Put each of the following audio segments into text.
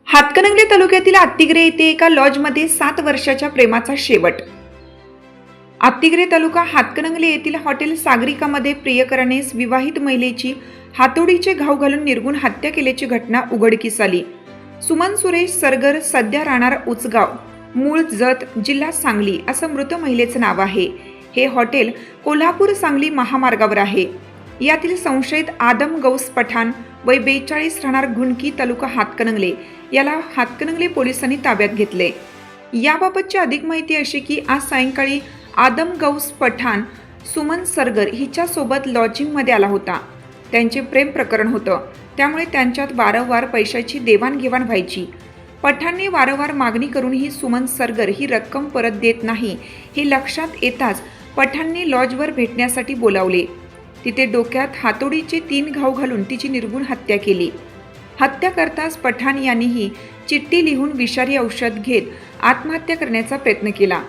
हातकणंगले तालुक्यातील आत्तिग्रे येथे एका लॉजमध्ये 7 वर्षाच्या प्रेमाचा शेवट। आत्तिग्रे तालुका हातकणंगले येथील हॉटेल सागरिकामध्ये प्रियकराने विवाहित महिलेची हातोडीचे घाव घालून निर्गुण हत्या केल्याची घटना उघडकीस आली। सुमन सुरेश सरगर, सध्या राहणार उचगाव, मूळ जत, जिल्हा सांगली असं मृत महिलेचं नाव आहे। हे हॉटेल कोल्हापूर सांगली महामार्गावर आहे। यातील संशयित आदम गौस पठाण वय 42 राहणार घुणकी, तालुका हातकणंगले याला हातकणंगले पोलिसांनी ताब्यात घेतले। याबाबतची अधिक माहिती अशी की आज सायंकाळी आदम गौस पठाण सुमन सरगर हिच्यासोबत लॉजिंगमध्ये आला होता। त्यांचे प्रेम प्रकरण होतं, त्यामुळे त्यांच्यात वारंवार पैशाची देवाणघेवाण व्हायची। पठाणने वारंवार मागणी करूनही सुमन सरगर ही रक्कम परत देत नाही हे लक्षात येताच पठाणने लॉजवर भेटण्यासाठी बोलावले। तिथे डोक्यात हातोडीचे 3 घाव घालून तिची निर्गुण हत्या केली। हत्या करताच पठाण यांनीही चिठ्ठी लिहून विषारी औषध घेत आत्महत्या करण्याचा प्रयत्न केला।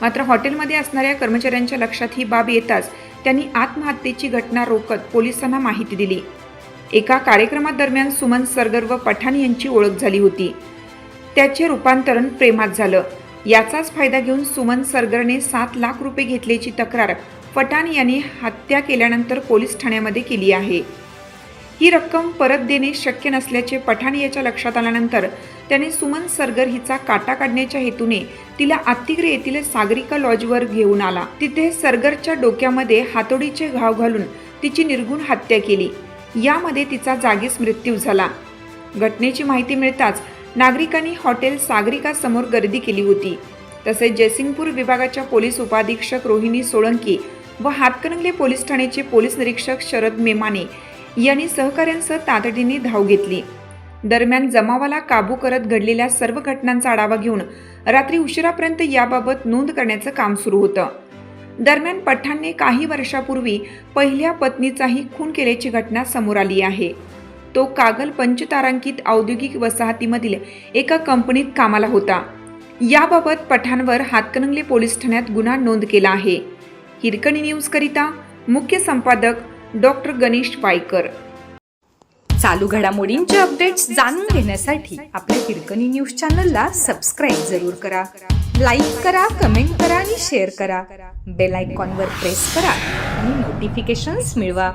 मात्र हॉटेलमध्ये असणाऱ्या कर्मचाऱ्यांच्या लक्षात ही बाब येताच त्यांनी आत्महत्येची घटना रोखत पोलिसांना माहिती दिली। एका कार्यक्रमादरम्यान सुमन सरगर व पठाण यांची ओळख झाली होती। त्याचे रूपांतरण प्रेमात झालं। याचाच फायदा घेऊन सुमन सरगरने 7 लाख रुपये घेतल्याची तक्रार पठाण यांनी हत्या केल्यानंतर पोलीस ठाण्यामध्ये केली आहे। ही रक्कम परत देणे शक्य नसल्याचे पठाण याच्या लक्षात आल्यानंतर त्याने सुमन सरगर हिचा काटा काढण्याच्या हेतूने तिला आत्तिग्रे येथील सागरिका लॉजवर घेऊन आला। तिथे सरगरच्या डोक्यामध्ये हातोडीचे घाव घालून तिची निर्गुण हत्या केली। यामध्ये तिचा जागीच मृत्यू झाला। घटनेची माहिती मिळताच नागरिकांनी हॉटेल सागरिका समोर गर्दी केली होती। तसेच जयसिंगपूर विभागाच्या पोलीस उपाधीक्षक रोहिणी सोळंकी व हातकणंगले पोलीस ठाण्याचे पोलीस निरीक्षक शरद मेमाने यांनी सहकाऱ्यांसह तातडीने धाव घेतली। दरम्यान जमावाला काबू करत घडलेल्या सर्व घटनांचा आढावा घेऊन रात्री उशिरापर्यंत याबाबत नोंद करण्याचं काम सुरू होतं। दरम्यान पठाणने काही वर्षापूर्वी पहिल्या पत्नीचाही खून केल्याची घटना समोर आली आहे। तो कागल पंचतारांकित औद्योगिक वसाहतीमधील एका कंपनीत कामाला होता। याबाबत पठाणवर हातकणंगले पोलीस ठाण्यात गुन्हा नोंद केला आहे। हिरकणी न्यूज करिता मुख्य संपादक डॉक्टर गणेश वायकर। चालू घडामोडींचे अपडेट्स जाणून घेण्यासाठी आपल्या हिरकणी न्यूज चॅनलला सबस्क्राईब जरूर करा, लाईक करा, कमेंट करा आणि शेअर करा। बेल आयकॉनवर प्रेस करा आणि नोटिफिकेशन्स मिळवा।